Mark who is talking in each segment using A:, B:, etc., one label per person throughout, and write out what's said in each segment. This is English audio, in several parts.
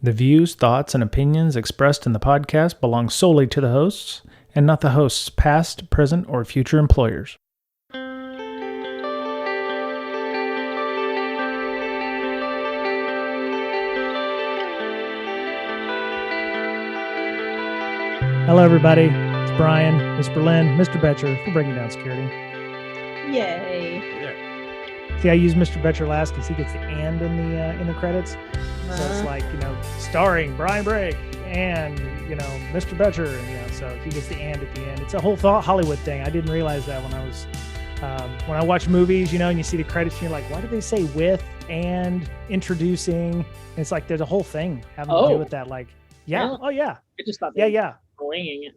A: The views, thoughts, and opinions expressed in the podcast belong solely to the hosts and not the host's past, present, or future employers. Hello, everybody. It's Brian, Mr. Lynn, Mr. Betcher for Breaking Down Security.
B: Yay!
C: Hey there.
A: See, I use Mr. Betcher last because he gets the "and" in the credits. So it's like, starring Brian Brake and, Mr. Betcher. And, so he gets the "and" at the end. It's a whole Hollywood thing. I didn't realize that when I watch movies, and you see the credits and you're like, why do they say with and introducing? And it's like, there's a whole thing having to do with that. Like, yeah. Oh yeah.
B: I just thought winging it.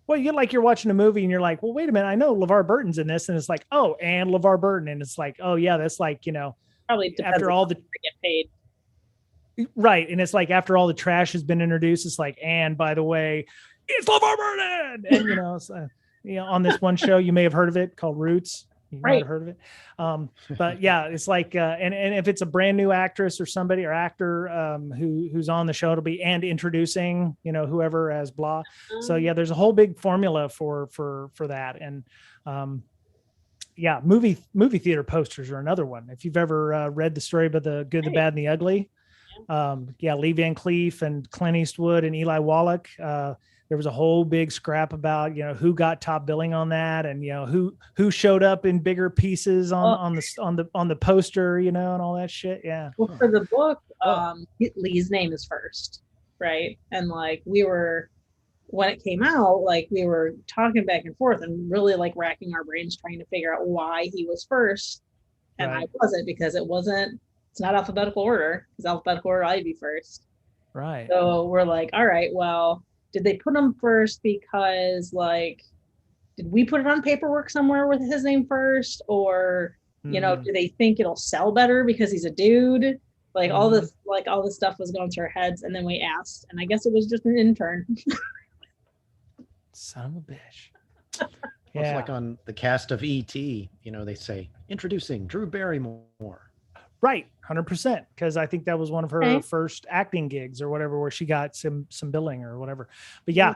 A: Well, you're watching a movie and you're like, well, wait a minute. I know LeVar Burton's in this. And it's like, oh, and LeVar Burton. And it's like, oh yeah, that's like,
B: probably
A: after all the
B: get paid.
A: Right. And it's like, after all the trash has been introduced, it's like, and by the way, it's LeVar Burton. And, on this one show, you may have heard of it called Roots. You might have heard of it. But yeah, it's like, and if it's a brand new actress or somebody or actor who's on the show, it'll be and introducing, whoever as blah. So yeah, there's a whole big formula for that. And movie theater posters are another one. If you've ever read the story about the Good, the Bad, and the Ugly, Lee Van Cleef and Clint Eastwood and Eli Wallach. There was a whole big scrap about, who got top billing on that, and who showed up in bigger pieces on the poster, and all that shit. Yeah.
B: Well, for the book, Lee's name is first, right? And when it came out, we were talking back and forth and really racking our brains trying to figure out why he was first, and I wasn't, because it's not alphabetical order. Because alphabetical order, I'd be first.
A: Right.
B: So we're like, all right, well, did they put him first because did we put it on paperwork somewhere with his name first? Or, do they think it'll sell better because he's a dude? All this stuff was going through our heads. And then we asked, and I guess it was just an intern.
A: Son of a bitch.
C: Yeah. It's like on the cast of E.T., they say, introducing Drew Barrymore.
A: Right, 100%. Because I think that was one of her first acting gigs or whatever, where she got some billing or whatever. But yeah,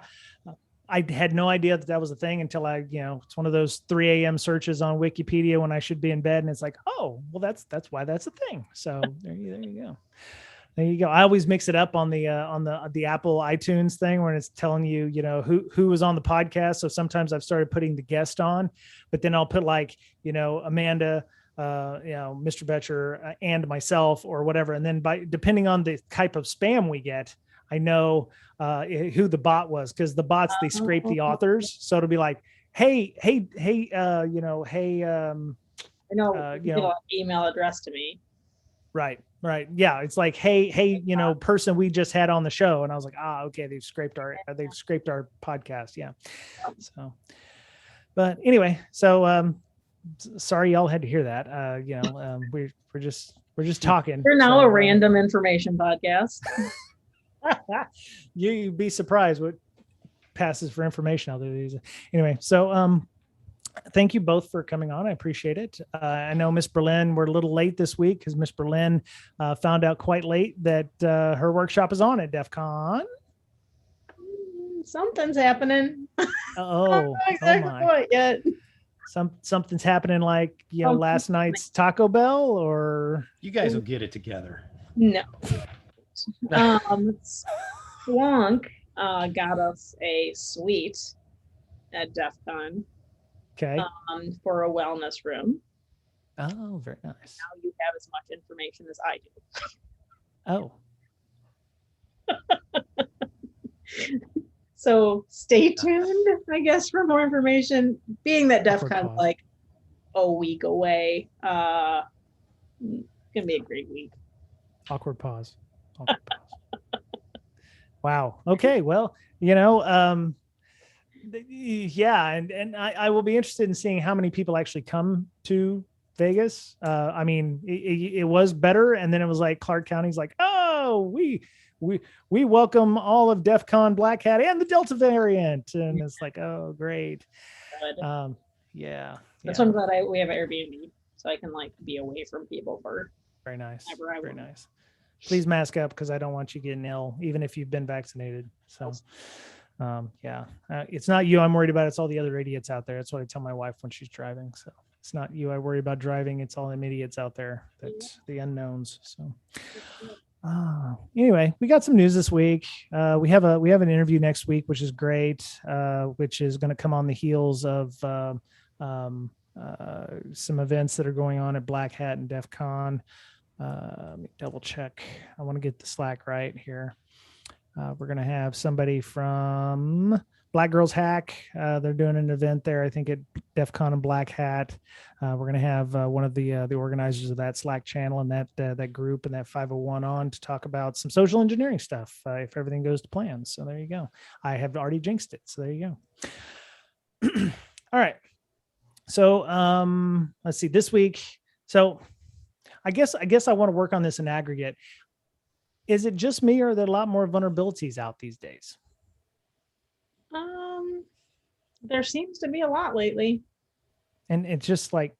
A: I had no idea that was a thing until it's one of those 3 a.m. searches on Wikipedia when I should be in bed, and it's like, oh, well, that's why that's a thing. So there you go. There you go. I always mix it up on the Apple iTunes thing when it's telling you, who was on the podcast. So sometimes I've started putting the guest on, but then I'll put Amanda, Mr. Betcher and myself or whatever. And then depending on the type of spam we get, I know who the bot was, because the bots, they scrape the authors. So it'll be like, hey, I know,
B: email address to me.
A: Right. Yeah. It's like, hey, person we just had on the show. And I was like, okay. They've scraped our podcast. Yeah. So, but anyway, so, sorry y'all had to hear that. We're just talking.
B: We're now a random information podcast.
A: You'd be surprised what passes for information out there. Anyway, so thank you both for coming on. I appreciate it. I know Miss Berlin, we're a little late this week because Miss Berlin found out quite late that her workshop is on at DEF CON.
B: Something's happening.
A: Oh,
B: I don't know exactly what yet.
A: Something's happening, last night's Taco Bell, or
C: you guys will get it together.
B: No. Splunk got us a suite at DEF CON.
A: Okay.
B: For a wellness room.
A: Oh, very nice.
B: Now you have as much information as I
A: do.
B: Oh. So stay tuned, I guess, for more information. Being that DEF CON a week away, gonna be a great week.
A: Awkward pause. Wow. Okay. Well, yeah, and I will be interested in seeing how many people actually come to Vegas. I mean, it was better, and then it was like Clark County's like, oh, we welcome all of DEF CON Black Hat and the Delta variant, and it's like, oh, great. Yeah.
B: That's why I'm glad we have Airbnb, so I can be away from people for
A: very nice.
B: Very
A: nice. please mask up because I don't want you getting ill, even if you've been vaccinated. So, it's not you I'm worried about. It's all the other idiots out there. That's what I tell my wife when she's driving. So it's not you I worry about driving. It's all them idiots out there. That's the unknowns. So. Anyway, we got some news this week. We have an interview next week, which is great, which is going to come on the heels of some events that are going on at Black Hat and DEF CON. Let me double check. I want to get the Slack right here. We're going to have somebody from Black Girls Hack. They're doing an event there, I think, at DEF CON and Black Hat. We're going to have one of the organizers of that Slack channel and that group and that 501 on to talk about some social engineering stuff if everything goes to plan. So there you go. I have already jinxed it. So there you go. All right. So let's see this week. So I guess I want to work on this in aggregate. Is it just me or are there a lot more vulnerabilities out these days?
B: There seems to be a lot lately.
A: And it's just like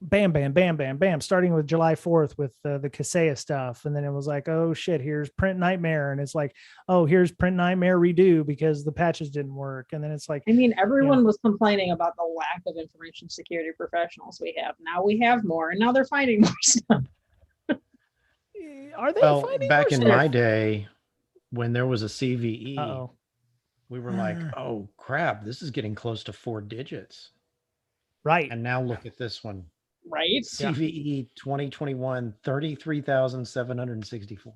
A: bam, bam, bam, bam, bam, starting with July 4th with the Kaseya stuff. And then it was like, oh shit, here's Print Nightmare. And it's like, oh, here's Print Nightmare redo because the patches didn't work. And then it's like,
B: I mean, everyone was complaining about the lack of information security professionals we have. Now we have more and now they're finding more stuff.
A: Are they finding
C: back
A: more
C: in
A: stuff?
C: my day when there was a CVE,
A: Uh-oh.
C: we were like, oh crap, this is getting close to 4 digits.
A: Right.
C: And now look at this one.
B: Right.
C: CVE 2021, 33,764.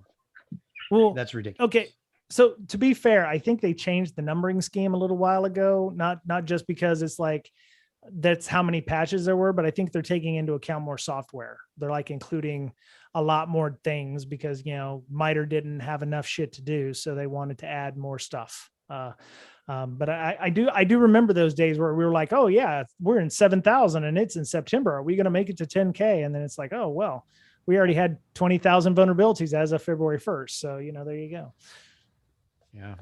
A: Well,
C: that's ridiculous.
A: Okay. So to be fair, I think they changed the numbering scheme a little while ago, not just because it's like, that's how many patches there were, but I think they're taking into account more software. They're like including a lot more things because, MITRE didn't have enough shit to do. So they wanted to add more stuff. But I do remember those days where we were like, oh yeah, we're in 7,000 and it's in September. Are we going to make it to 10K? And then it's like, oh, well, we already had 20,000 vulnerabilities as of February 1st. So, there you go.
C: Yeah.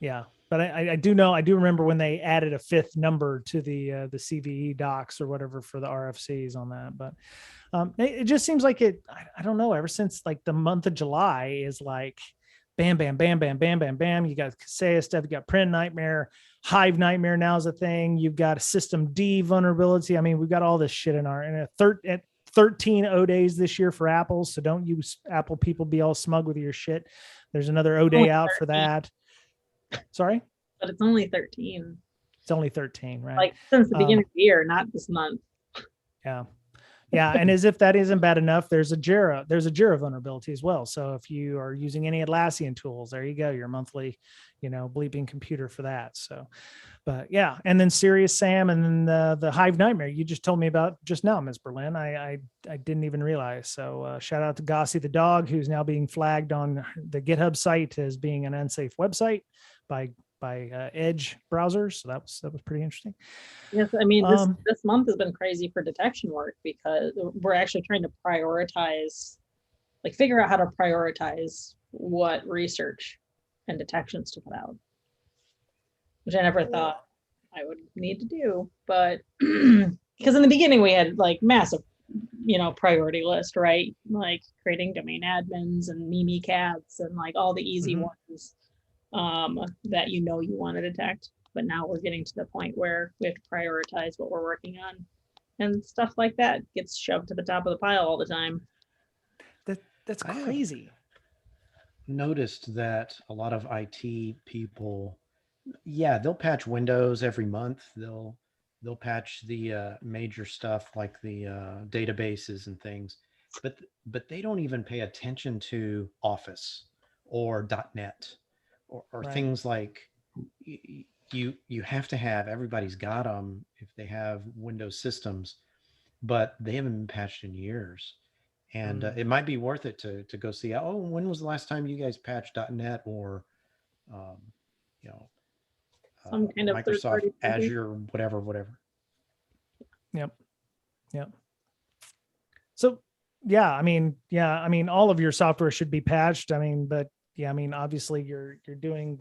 A: Yeah. But I do remember when they added a 5th number to the CVE docs or whatever for the RFCs on that. But it just seems like I don't know, ever since like the month of July is like, bam, bam, bam, bam, bam, bam, bam. You got Kaseya stuff. You got Print Nightmare. HiveNightmare now is a thing. You've got a System D vulnerability. I mean, we've got all this shit at 13 O days this year for Apple. So don't use Apple people be all smug with your shit. There's another O day out 13. For that. Sorry?
B: But it's only 13.
A: It's only 13, right?
B: Like since the beginning of the year, not this month.
A: Yeah. Yeah. And as if that isn't bad enough, there's a Jira vulnerability as well. So if you are using any Atlassian tools, there you go, your monthly, bleeping computer for that. So, but yeah. And then Serious Sam and then the HiveNightmare you just told me about just now, Ms. Berlin. I didn't even realize. So shout out to Gossie the dog, who's now being flagged on the GitHub site as being an unsafe website by Edge browsers. So that was pretty interesting.
B: Yes, I mean this month has been crazy for detection work because we're actually trying to figure out how to prioritize what research and detections to put out, which I never thought I would need to do. But because in the beginning we had like massive, priority list, right? Like creating domain admins and Mimikatz and like all the easy ones that you want to detect. But now we're getting to the point where we have to prioritize what we're working on, and stuff like that gets shoved to the top of the pile all the time.
A: That's crazy.
C: Noticed that a lot of IT people, they'll patch Windows every month. They'll patch the major stuff like the databases and things, but they don't even pay attention to Office or .NET or right. Things like you have to have, everybody's got them if they have Windows systems, but they haven't been patched in years. And it might be worth it to go see, when was the last time you guys patched .NET or,
B: some kind of
C: Microsoft Azure, whatever.
A: Yep. So, I mean, all of your software should be patched. But obviously you're doing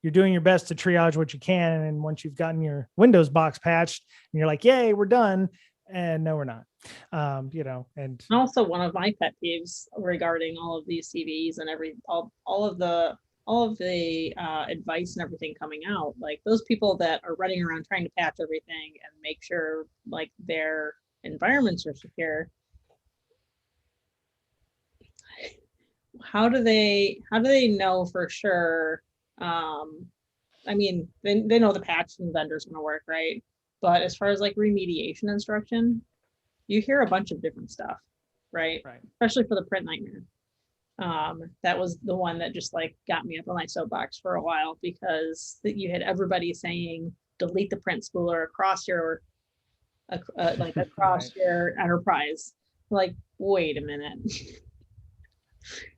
A: your best to triage what you can. And once you've gotten your Windows box patched and you're like, yay, we're done. And no, we're not. And
B: also one of my pet peeves regarding all of these CVEs and all of the advice and everything coming out, like those people that are running around trying to patch everything and make sure like their environments are secure. How do they know for sure? I mean, they know the patch from the vendor's going to work, right? But as far as like remediation instruction, you hear a bunch of different stuff, right? Especially for the print nightmare. That was the one that just like got me up on my soapbox for a while, because you had everybody saying delete the print spooler across your across your enterprise. Like, wait a minute.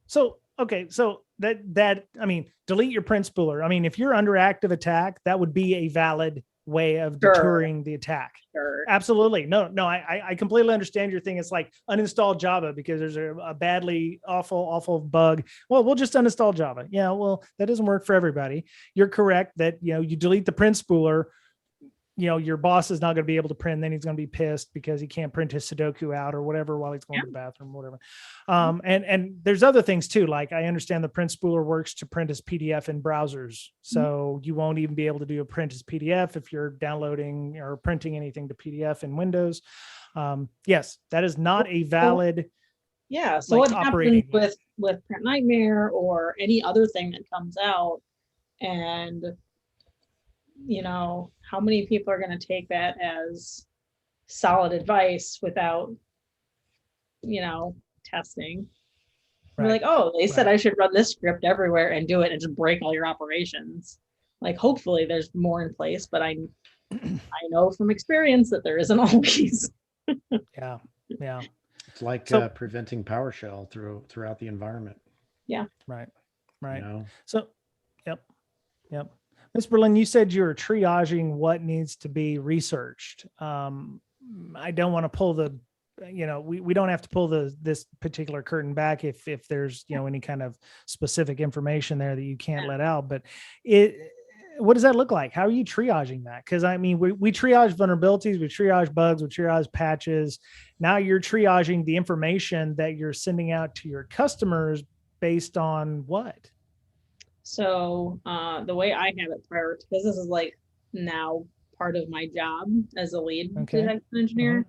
A: So okay, so that I mean, delete your print spooler. I mean, if you're under active attack, that would be a valid way of deterring the attack.
B: Sure.
A: Absolutely. No, I completely understand your thing. It's like uninstall Java because there's a badly awful bug. Well, we'll just uninstall Java. Yeah, well, that doesn't work for everybody. You're correct that, you delete the print spooler, your boss is not going to be able to print. Then he's going to be pissed because he can't print his Sudoku out or whatever while he's going to the bathroom or whatever. And there's other things too. Like I understand the print spooler works to print as PDF in browsers. So you won't even be able to do a print as PDF if you're downloading or printing anything to PDF in Windows. Yes, that is not a valid.
B: Yeah. So what happens with Print Nightmare or any other thing that comes out, and how many people are going to take that as solid advice without, testing? Right. Like, oh, they said I should run this script everywhere and do it and just break all your operations. Like, hopefully there's more in place, but I know from experience that there isn't always.
A: Yeah.
C: It's like preventing PowerShell throughout the environment.
B: Yeah.
A: Right. So, yep. Ms. Berlin, you said you were triaging what needs to be researched. I don't want to pull we don't have to pull this particular curtain back if there's, any kind of specific information there that you can't let out, but what does that look like? How are you triaging that? Because I mean, we triage vulnerabilities, we triage bugs, we triage patches. Now you're triaging the information that you're sending out to your customers based on what?
B: So the way I have it prioritized, because this is like now part of my job as a lead detection engineer,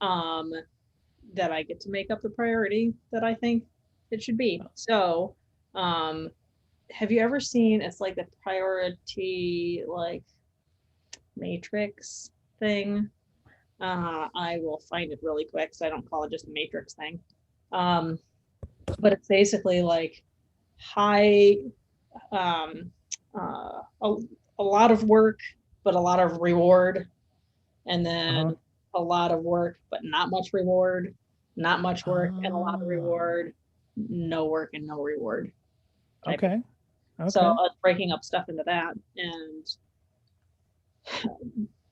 B: that I get to make up the priority that I think it should be. So have you ever seen, it's like the priority like matrix thing? I will find it really quick, so I don't call it just a matrix thing. But it's basically like high, a lot of work, but a lot of reward, and then a lot of work, but not much reward, not much work and a lot of reward, no work and no reward.
A: Okay.
B: So breaking up stuff into that. And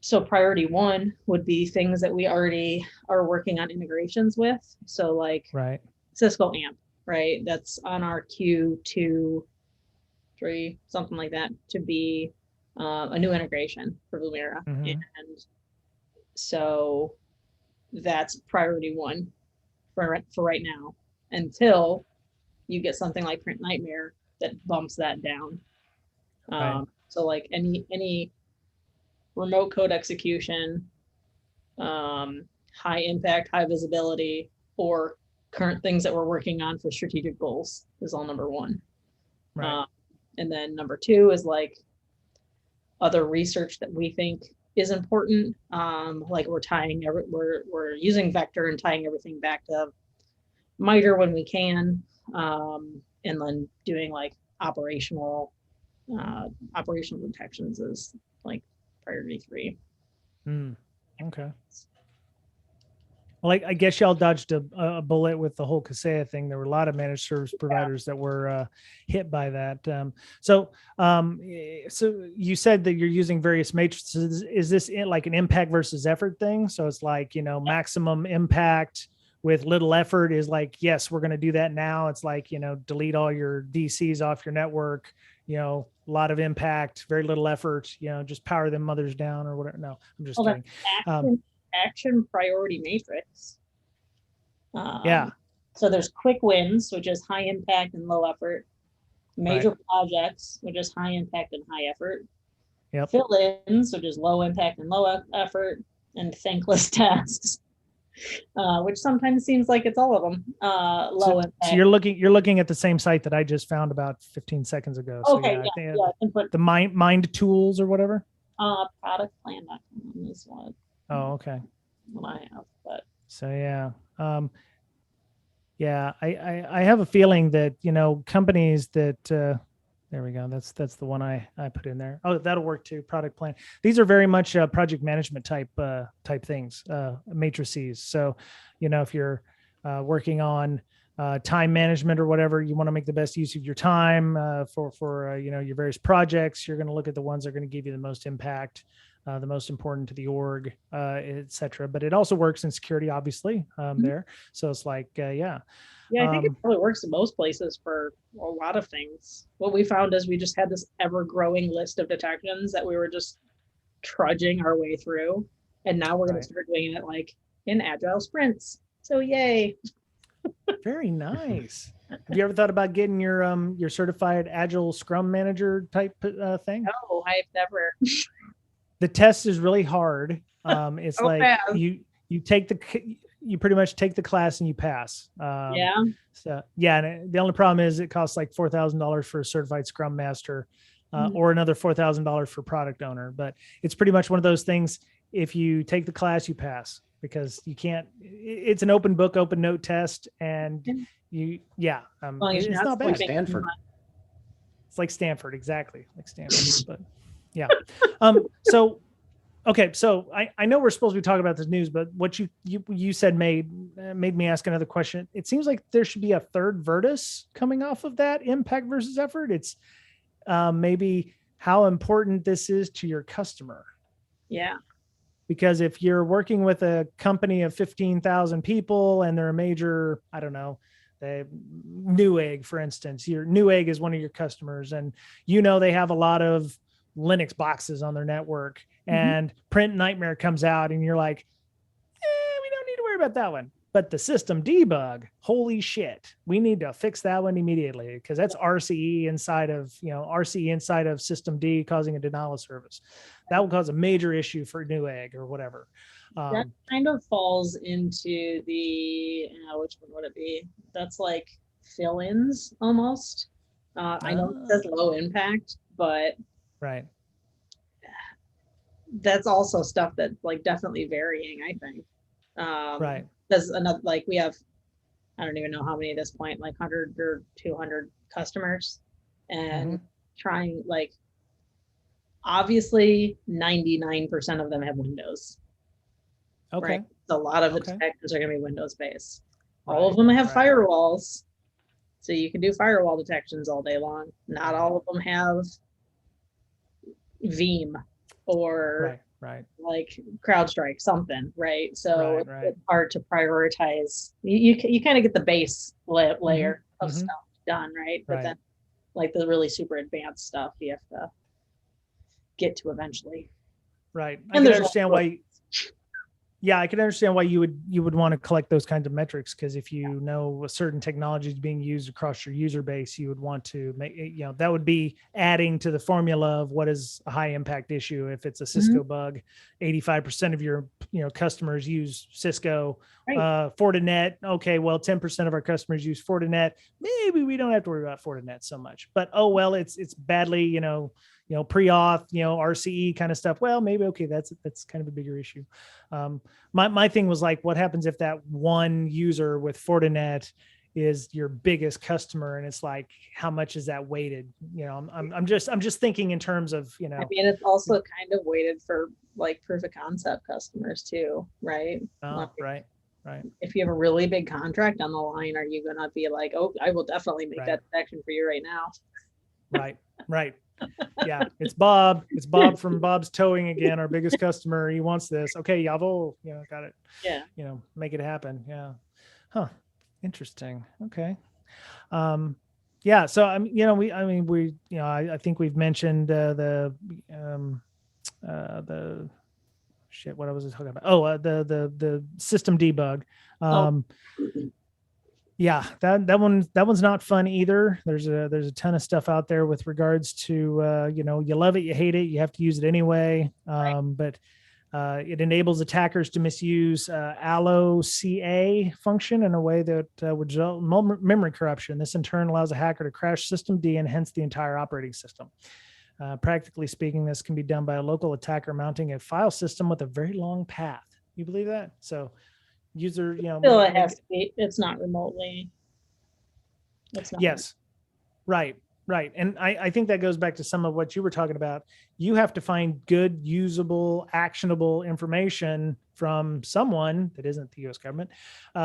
B: so priority one would be things that we already are working on integrations with. So like Cisco AMP, right? That's on our queue 2, 3, something like that, to be a new integration for Lumira. And so that's priority one for right now, until you get something like Print Nightmare that bumps that down. So like any remote code execution, high impact, high visibility, or current things that we're working on for strategic goals is all number one. And then number 2 is like other research that we think is important. Like we're using Vector and tying everything back to MITRE when we can, and then doing like operational detections is like priority 3.
A: Okay. Well, I guess y'all dodged a bullet with the whole Kaseya thing. There were a lot of managed service providers that were hit by that. So you said that you're using various matrices. Is this like an impact versus effort thing? So it's like, maximum impact with little effort is like, yes, we're going to do that now. It's like, delete all your DCs off your network, a lot of impact, very little effort, just power them mothers down or whatever. No, I'm just kidding.
B: action priority matrix.
A: Yeah.
B: So there's quick wins, which is high impact and low effort. Major projects, which is high impact and high effort.
A: Yep.
B: Fill-ins, which is low impact and low effort. And thankless tasks, which sometimes seems like it's all of them. Low impact.
A: So you're looking at the same site that I just found about 15 seconds ago. So
B: Okay,
A: yeah,
B: I can put
A: the mind tools or whatever.
B: Productplan.com is what.
A: Oh, okay.
B: What I have, but
A: so yeah. Yeah, I have a feeling that, companies that, there we go. That's the one I put in there. Oh, that'll work too. Product plan. These are very much project management type things, matrices. So, if you're working on time management or whatever, you want to make the best use of your time for your various projects. You're going to look at the ones that are going to give you the most impact, the most important to the org, et cetera. But it also works in security, obviously, there. So it's like, yeah.
B: Yeah, I think it probably works in most places for a lot of things. What we found is we just had this ever-growing list of detections that we were just trudging our way through. And now we're going to start doing it like in agile sprints. So yay.
A: Very nice. Have you ever thought about getting your certified agile scrum manager type thing?
B: No, I've never.
A: The test is really hard. It's you pretty much take the class and you pass.
B: Yeah.
A: So yeah. And the only problem is it costs like $4,000 for a certified scrum master, or another $4,000 for product owner. But it's pretty much one of those things. If you take the class, you pass, because you can't, it's an open book, open note test. And it's not bad.
C: Like Stanford.
A: It's like Stanford. Exactly. Like Stanford, but yeah. So, okay. So I know we're supposed to be talking about this news, but what you said made me ask another question. It seems like there should be a third Virtus coming off of that impact versus effort. It's maybe how important this is to your customer.
B: Yeah.
A: Because if you're working with a company of 15,000 people and they're a major, I don't know, Newegg, for instance, your Newegg is one of your customers, and they have a lot of Linux boxes on their network, and Print Nightmare comes out and you're like, we don't need to worry about that one. But the system debug, holy shit, we need to fix that one immediately, because that's RCE inside of systemd causing a denial of service. That will cause a major issue for Newegg or whatever.
B: That kind of falls into the, which one would it be? That's like fill-ins almost. I know it says low impact, but
A: right.
B: That's also stuff that's like definitely varying, I think.
A: Right.
B: Because another, like we have, I don't even know how many at this point, like 100 or 200 customers, and trying, like, obviously 99% of them have Windows.
A: Okay.
B: Right? A lot of the detectors are going to be Windows based.
A: Right.
B: All of them have firewalls, so you can do firewall detections all day long. Not all of them have Veeam or like CrowdStrike, something, right? So it's hard to prioritize. You kind of get the base layer of stuff done, right? But then, like the really super advanced stuff, you have to get to eventually.
A: Right. I can understand why. Yeah, I can understand why you would want to collect those kinds of metrics, because if you know a certain technology is being used across your user base, you would want to make, that would be adding to the formula of what is a high impact issue. If it's a Cisco bug, 85% of your customers use Cisco. Fortinet, okay, well, 10% of our customers use Fortinet. Maybe we don't have to worry about Fortinet so much, but it's badly, pre-auth, RCE kind of stuff. Well, maybe, okay, that's kind of a bigger issue. My thing was like, what happens if that one user with Fortinet is your biggest customer, and it's like, how much is that weighted? I'm just thinking in terms of, I
B: mean, it's also kind of weighted for like proof of concept customers too, right?
A: Right.
B: If you have a really big contract on the line, are you going to be like, oh, I will definitely make that detection for you right now?
A: Right. Yeah, it's Bob from Bob's Towing again, our biggest customer. He wants this. Okay, Yavo, got it.
B: Yeah.
A: Make it happen. Yeah. Huh. Interesting. Okay. Yeah. So I think we've mentioned the shit, what I was talking about? Oh, the system debug. Yeah, that one's not fun either. There's a ton of stuff out there with regards to you know, you love it, you hate it, you have to use it anyway. But it enables attackers to misuse alloca function in a way that would result in memory corruption. This in turn allows a hacker to crash system D and hence the entire operating system. Practically speaking, this can be done by a local attacker mounting a file system with a very long path. You believe that? So user, you know,
B: Still, it has to be. It's not remotely. It's not.
A: Yes, right. And I think that goes back to some of what you were talking about. You have to find good, usable, actionable information from someone that isn't the U.S. government,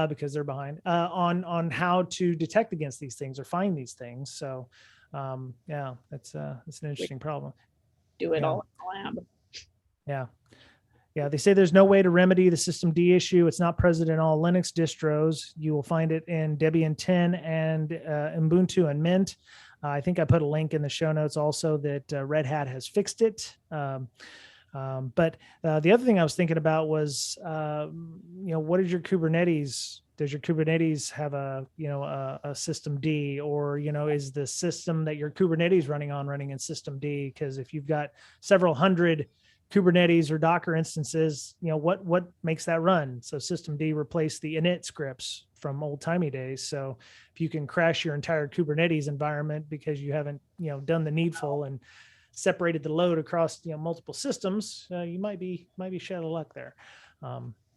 A: because they're behind, on how to detect against these things or find these things. So, yeah, it's an interesting problem.
B: Do it all in the lab.
A: Yeah. Yeah, they say there's no way to remedy the system D issue. It's not present in all Linux distros. You will find it in Debian 10 and Ubuntu and Mint. I think I put a link in the show notes also that Red Hat has fixed it. But the other thing I was thinking about was, you know, what is your Kubernetes? Does your Kubernetes have a system D, or, you know, is the system that your Kubernetes running in system D? Because if you've got several hundred Kubernetes or Docker instances, you know, what makes that run? So systemd replaced the init scripts from old timey days. So if you can crash your entire Kubernetes environment because you haven't, you know, done the needful and separated the load across, you know, multiple systems, you might be shit out of luck there.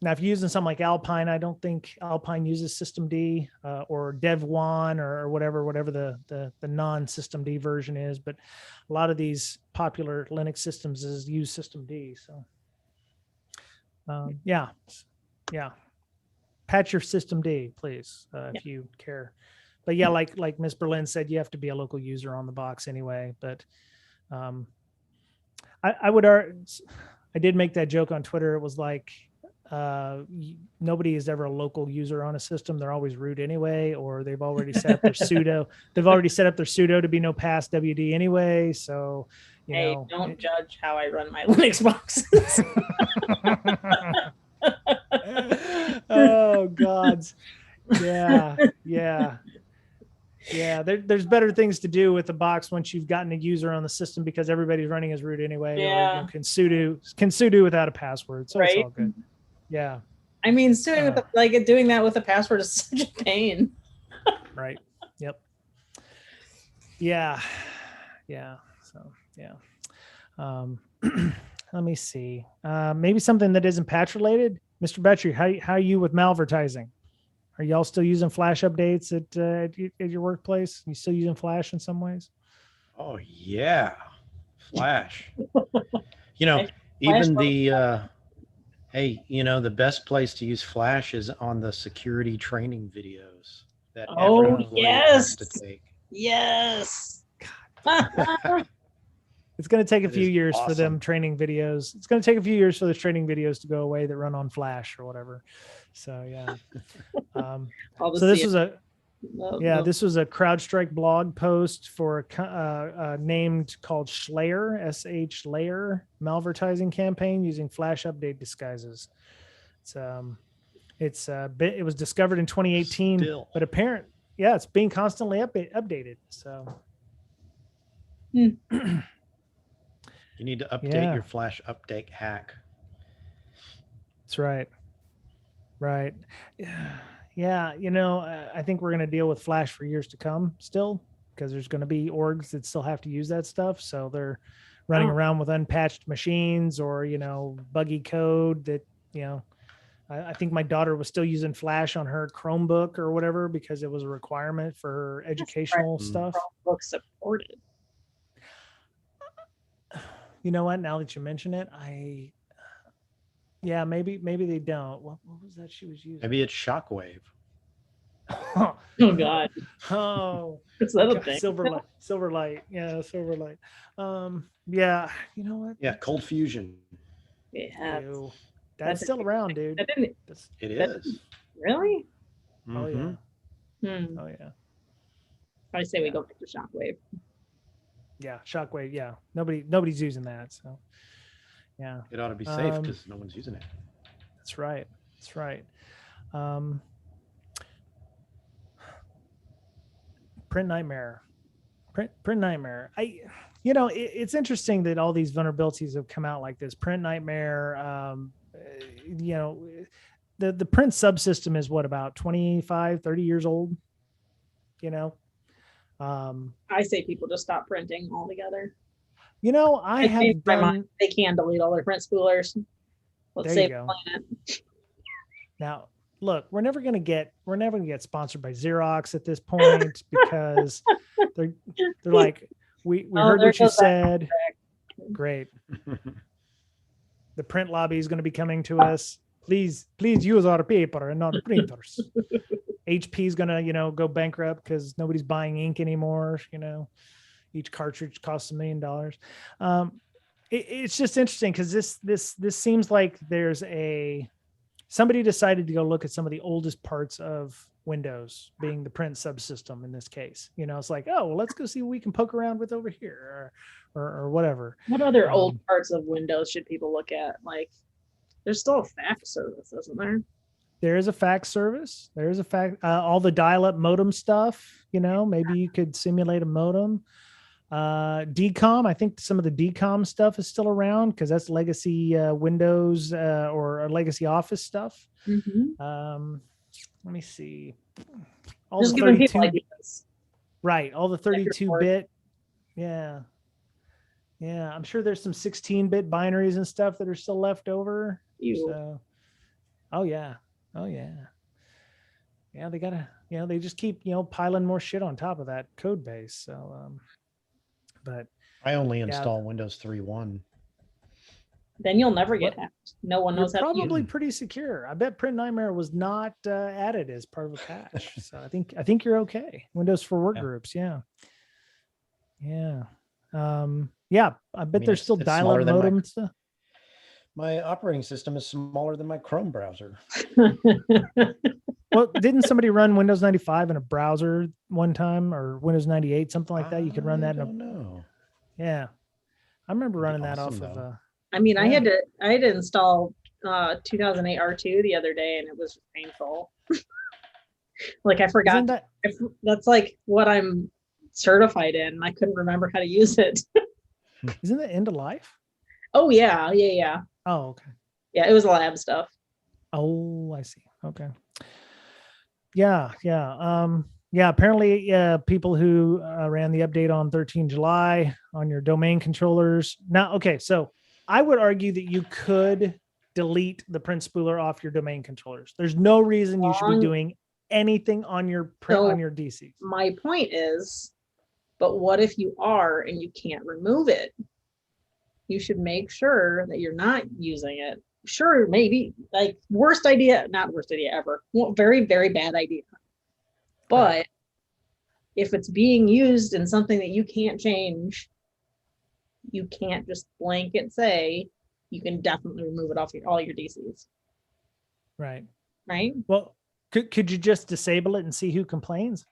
A: Now, if you're using something like Alpine, I don't think Alpine uses systemd or dev1 or whatever the non-systemd version is. But a lot of these popular Linux systems use systemd. So, yeah. Patch your systemd, please, if you care. But yeah, like Ms. Berlin said, you have to be a local user on the box anyway. But I would argue, I did make that joke on Twitter. It was like, nobody is ever a local user on a system. They're always root anyway, or they've already set up their sudo. They've already set up their sudo to be no pass WD anyway. So, you know,
B: don't judge how I run my Linux boxes.
A: Oh gods. Yeah. There's better things to do with the box once you've gotten a user on the system, because everybody's running as root anyway.
B: Yeah.
A: Or, you know, can sudo without a password. So It's all good. Yeah.
B: I mean, doing that with a password is such a pain.
A: Right. Yep. Yeah. So yeah. Let me see. Maybe something that isn't patch related. Mr. Betcher, how are you with malvertising? Are y'all still using Flash updates at your workplace? You still using Flash in some ways?
C: Oh yeah, Flash. You know, even the hey, you know, the best place to use Flash is on the security training videos that every employee has to take.
B: Yes.
A: It's going to take a few years for them training videos. It's going to take a few years for those training videos to go away that run on Flash or whatever. So yeah. So this was this was a CrowdStrike blog post for a named called Shlayer, Shlayer malvertising campaign using Flash update disguises. It was discovered in 2018, but it's being constantly updated. So.
C: You need to update your Flash update hack.
A: That's right. Right. Yeah. You know, I think we're going to deal with Flash for years to come still, because there's going to be orgs that still have to use that stuff. So they're running around with unpatched machines or, you know, buggy code that, you know, I think my daughter was still using Flash on her Chromebook or whatever because it was a requirement for her educational stuff.
B: Chromebook supported.
A: You know what? Now that you mention it, maybe they don't. What was that she was using?
C: Maybe it's Shockwave.
B: Oh God.
A: Oh,
B: is that a thing?
A: Silverlight. Yeah, Silverlight. Yeah. You know what?
C: Yeah, Cold Fusion.
B: Yeah.
A: That's still around, dude.
C: It is.
B: Really?
C: Mm-hmm.
A: Oh yeah.
B: I say we go back to Shockwave.
A: Yeah, Shockwave. Yeah, nobody's using that. So, Yeah.
C: It ought to be safe because no one's using it.
A: That's right. That's right. Print Nightmare. Print Nightmare. It's interesting that all these vulnerabilities have come out like this. Print Nightmare, the print subsystem is what, about 25, 30 years old,
B: I say people just stop printing altogether.
A: I have done.
B: They can delete all their print spoolers. Let's save the planet.
A: Now, look, we're never going to get sponsored by Xerox at this point because they're like, we heard what you said. Great. The print lobby is going to be coming to us. Please use our paper and not printers. HP is going to, go bankrupt because nobody's buying ink anymore. Each cartridge costs $1 million. It's just interesting because this seems like there's somebody decided to go look at some of the oldest parts of Windows, being the print subsystem in this case. It's like, oh, well, let's go see what we can poke around with over here or whatever.
B: What other old parts of Windows should people look at? Like, there's still a fax service, isn't there?
A: There is a fax service. There is a fax, all the dial-up modem stuff, maybe you could simulate a modem. DCOM, I think some of the DCOM stuff is still around because that's legacy Windows or legacy Office stuff.
B: Mm-hmm.
A: Let me see.
B: All just the 32,
A: right? All the 32-bit. Yeah. I'm sure there's some 16-bit binaries and stuff that are still left over. So, oh yeah. Yeah, they gotta. They just keep piling more shit on top of that code base. So, but
C: I only install Windows 3.1.
B: Then you'll never get hacked. No one knows how to use it.
A: Probably pretty secure. I bet Print Nightmare was not added as part of a patch. So I think you're okay. Windows for Workgroups. Yeah. I bet there's still dial-up modems.
C: My operating system is smaller than my Chrome browser.
A: Well, didn't somebody run Windows 95 in a browser one time, or Windows 98, something like that? You could run that. Yeah, I remember running that off of.
B: I had to install 2008 R2 the other day, and it was painful. Like I forgot. That's like what I'm certified in. I couldn't remember how to use it.
A: Isn't that end of life?
B: Oh yeah.
A: Oh, okay.
B: Yeah, it was lab stuff.
A: Oh, I see. Okay. Yeah. Apparently, people who ran the update on 13 July on your domain controllers. Now, okay, so I would argue that you could delete the print spooler off your domain controllers. There's no reason you should be doing anything on your on your DCs.
B: My point is, but what if you are and you can't remove it? You should make sure that you're not using it. Sure, maybe like not worst idea ever. Well, very, very bad idea. But if it's being used in something that you can't change, you can't just blanket say you can definitely remove it off all your DCs.
A: Right.
B: Well,
A: could you just disable it and see who complains?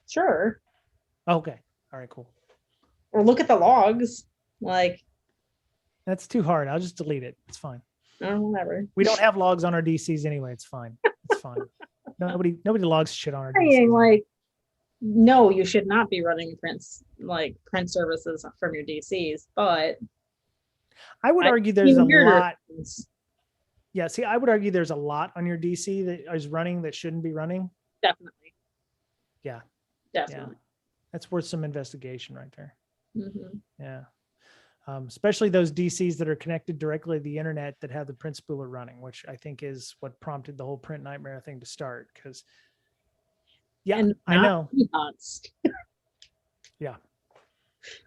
B: Sure.
A: Okay. All right, cool.
B: Or look at the logs. Like,
A: that's too hard. I'll just delete it. It's fine.
B: Whatever.
A: We don't have logs on our DCs anyway. It's fine. It's fine. Nobody logs shit on our DCs.
B: Like, no, you should not be running print services from your DCs, but
A: I would argue there's a lot. Yeah, see, I would argue there's a lot on your DC that is running that shouldn't be running.
B: Definitely.
A: Yeah.
B: Definitely.
A: Yeah. That's worth some investigation right there.
B: Mm-hmm.
A: Yeah. Especially those DCs that are connected directly to the internet that have the print spooler running, which I think is what prompted the whole Print Nightmare thing to start. Because, yeah, and I know. Yeah.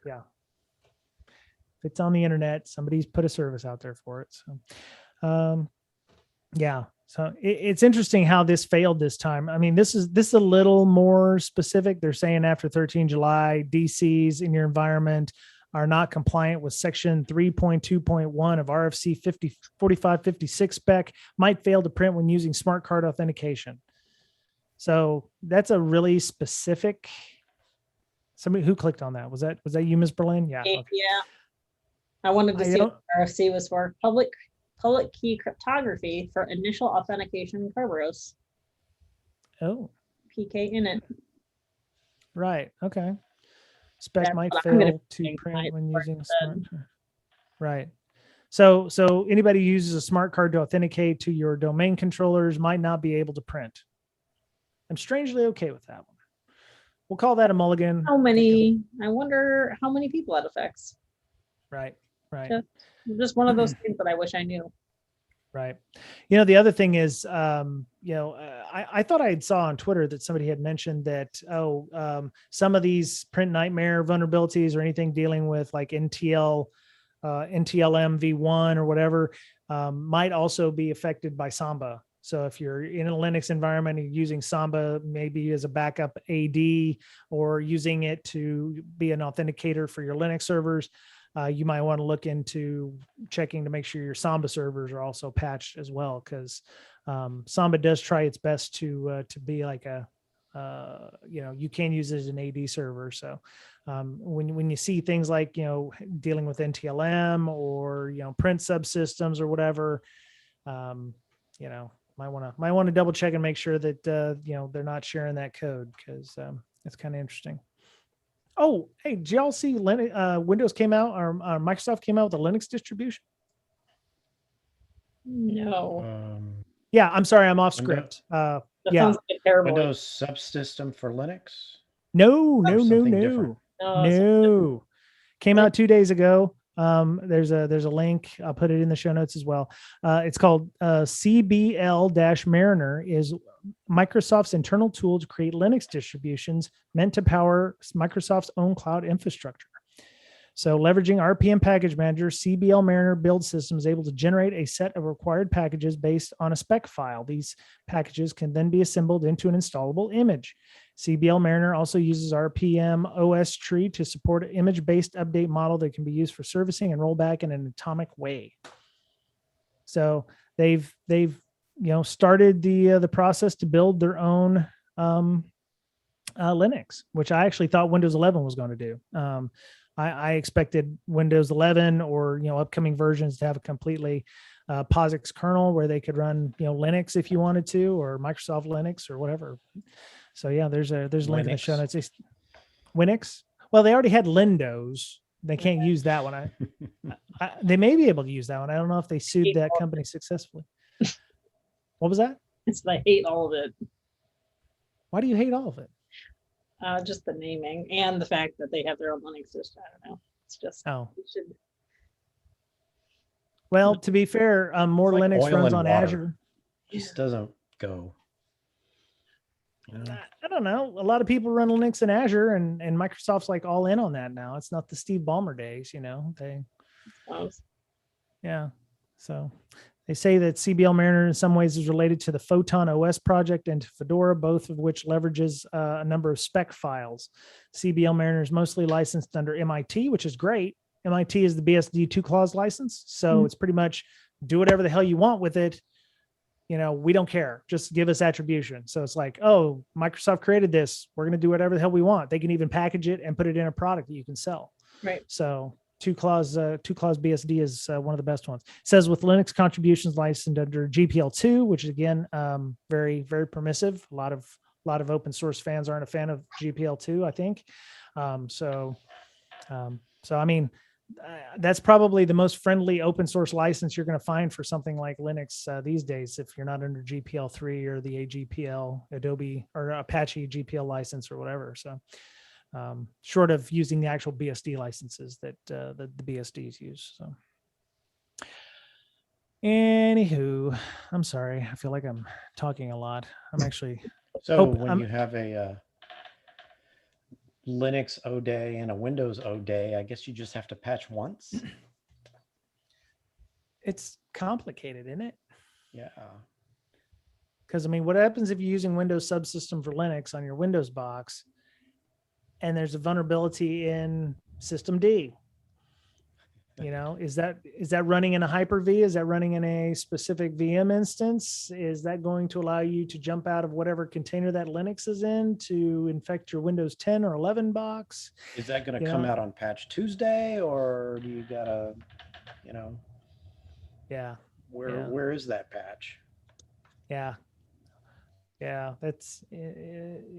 A: If it's on the internet, somebody's put a service out there for it. So, So it's interesting how this failed this time. I mean, this is a little more specific. They're saying after 13 July, DCs in your environment are not compliant with section 3.2.1 of RFC 4556 spec, might fail to print when using smart card authentication. So that's a really specific. Somebody who clicked on that, was that you, Ms. Berlin? Yeah. Okay.
B: Yeah. I wanted to see what RFC was for. Public key cryptography for initial authentication in Kerberos.
A: Oh.
B: PK in it.
A: Right. Okay. Spec
B: That's
A: might
B: what I'm gonna
A: fail to
B: think
A: print
B: might
A: when
B: work
A: using
B: instead.
A: smart. Right. So anybody who uses a smart card to authenticate to your domain controllers might not be able to print. I'm strangely okay with that one. We'll call that a mulligan.
B: How many? I wonder how many people that affects.
A: Right. Right.
B: Just one of those things that I wish I knew.
A: Right. You know, the other thing is, I thought I saw on Twitter that somebody had mentioned that, some of these print nightmare vulnerabilities or anything dealing with like NTLM v1 or whatever, might also be affected by Samba. So if you're in a Linux environment and using Samba, maybe as a backup AD or using it to be an authenticator for your Linux servers, you might want to look into checking to make sure your Samba servers are also patched as well, because Samba does try its best to be like a, you can use it as an AD server. So when you see things like, dealing with NTLM or, print subsystems or whatever, might want to double check and make sure that, they're not sharing that code, because it's kind of interesting. Oh, hey, did y'all see Windows came out, or Microsoft came out with a Linux distribution?
B: No.
A: Yeah, I'm sorry, I'm off script.
B: That sounds like a terrible.
C: Windows subsystem for Linux?
A: No. Came out 2 days ago. There's a link. I'll put it in the show notes as well. It's called CBL-Mariner, is Microsoft's internal tool to create Linux distributions meant to power Microsoft's own cloud infrastructure. So leveraging RPM package manager, CBL Mariner build system is able to generate a set of required packages based on a spec file. These packages can then be assembled into an installable image. CBL Mariner also uses RPM OS tree to support an image-based update model that can be used for servicing and rollback in an atomic way. So they've started the process to build their own Linux, which I actually thought Windows 11 was going to do. I expected Windows 11 or upcoming versions to have a completely POSIX kernel where they could run Linux if you wanted to, or Microsoft Linux or whatever. So yeah, there's a link in the show notes. Winx. Well, they already had Lindows. They can't use that one. They may be able to use that one. I don't know if they sued that company successfully. What was that?
B: I hate all of it.
A: Why do you hate all of it?
B: Just the naming and the fact that they have their own Linux system. I don't know. It's just
A: Well, to be fair, more like Linux runs on Azure.
C: Just doesn't go.
A: I don't know. A lot of people run Linux in Azure, and Microsoft's like all in on that now. It's not the Steve Ballmer days, Yeah. So they say that CBL Mariner in some ways is related to the Photon OS project and to Fedora, both of which leverages a number of spec files. CBL Mariner is mostly licensed under MIT, which is great. MIT is the BSD 2-clause license. So it's pretty much do whatever the hell you want with it. We don't care. Just give us attribution. So it's like, oh, Microsoft created this. We're going to do whatever the hell we want. They can even package it and put it in a product that you can sell.
B: Right.
A: So 2-clause BSD is one of the best ones. It says with Linux contributions licensed under GPL2, which is again very, very permissive. A lot of open source fans aren't a fan of GPL2, I think. So I mean, that's probably the most friendly open source license you're going to find for something like Linux these days, if you're not under GPL3 or the AGPL, Adobe or Apache GPL license or whatever. So short of using the actual BSD licenses that the BSDs use. So anywho, I'm sorry. I feel like I'm talking a lot. I'm actually.
C: So when you have a Linux O day and a Windows O day, I guess you just have to patch once.
A: It's complicated, isn't it?
C: Yeah.
A: Because I mean, what happens if you're using Windows subsystem for Linux on your Windows box, and there's a vulnerability in System D? You know, is that running in a Hyper-V? Is that running in a specific VM instance? Is that going to allow you to jump out of whatever container that Linux is in to infect your Windows 10 or 11 box?
C: Is that going to come out on Patch Tuesday, or do you gotta,
A: Yeah.
C: Where is that patch?
A: Yeah. Yeah, that's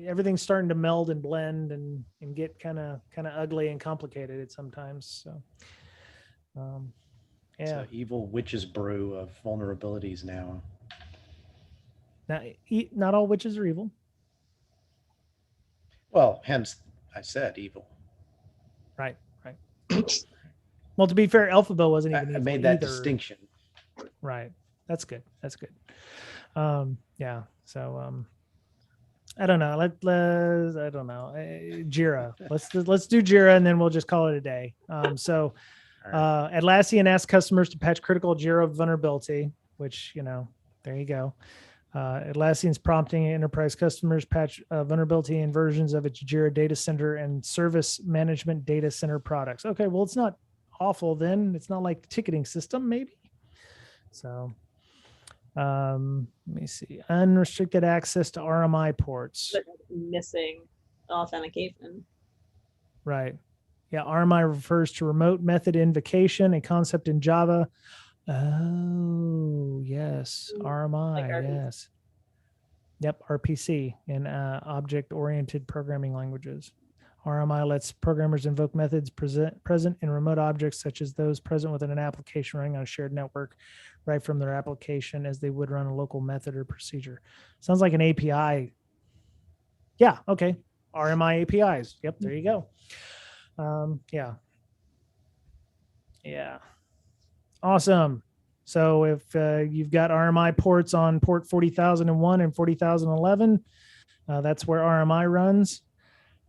A: everything's starting to meld and blend and get kind of ugly and complicated sometimes. So,
C: It's an evil witch's brew of vulnerabilities now.
A: Not all witches are evil.
C: Well, hence I said evil.
A: Right. Well, to be fair, Alphabet wasn't even evil.
C: I made that
A: either.
C: distinction.
A: Right. That's good. Yeah. So, I don't know. I don't know. Jira. Let's do Jira and then we'll just call it a day. So Atlassian asked customers to patch critical Jira vulnerability, which, there you go. Atlassian's prompting enterprise customers patch vulnerability in versions of its Jira data center and service management data center products. Okay. Well, it's not awful then. It's not like the ticketing system, maybe. So, let me see. Unrestricted access to RMI ports.
B: Missing authentication.
A: Right. Yeah. RMI refers to remote method invocation, a concept in Java. Oh, yes. RMI. Like yes. Yep. RPC in object-oriented programming languages. RMI lets programmers invoke methods present in remote objects, such as those present within an application running on a shared network, right from their application as they would run a local method or procedure. Sounds like an API. Yeah. Okay. RMI APIs. Yep. There you go. Yeah. Awesome. So if you've got RMI ports on port 40,001 and 40,011, that's where RMI runs.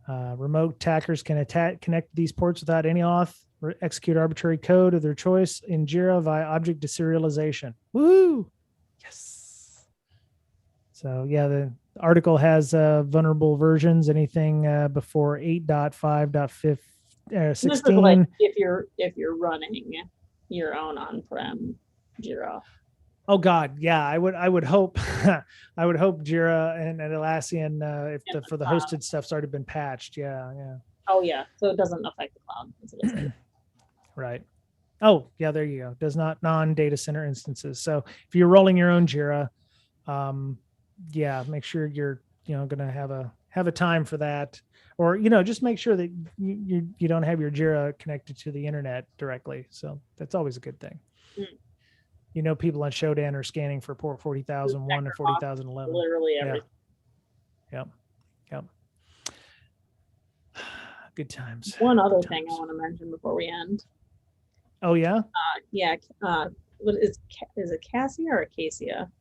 A: Remote attackers can connect these ports without any auth or execute arbitrary code of their choice in Jira via object deserialization. Woo! Yes. So yeah, the article has vulnerable versions, anything before 8.5.16.
B: Like if you're running your own on-prem Jira.
A: Oh God, yeah. I would hope I would hope Jira and Atlassian for the hosted stuff's already been patched. Yeah.
B: Oh yeah. So it doesn't affect the cloud.
A: Right. Oh yeah, there you go. Does not non-data center instances. So if you're rolling your own Jira, make sure you're gonna have a time for that. Or just make sure that you don't have your Jira connected to the internet directly. So that's always a good thing. People on Shodan are scanning for port 40,001 and 40,011.
B: Literally everything.
A: Yep. Good times.
B: One other thing I want to mention before we end.
A: Oh yeah.
B: What is it? Cassia or Acacia?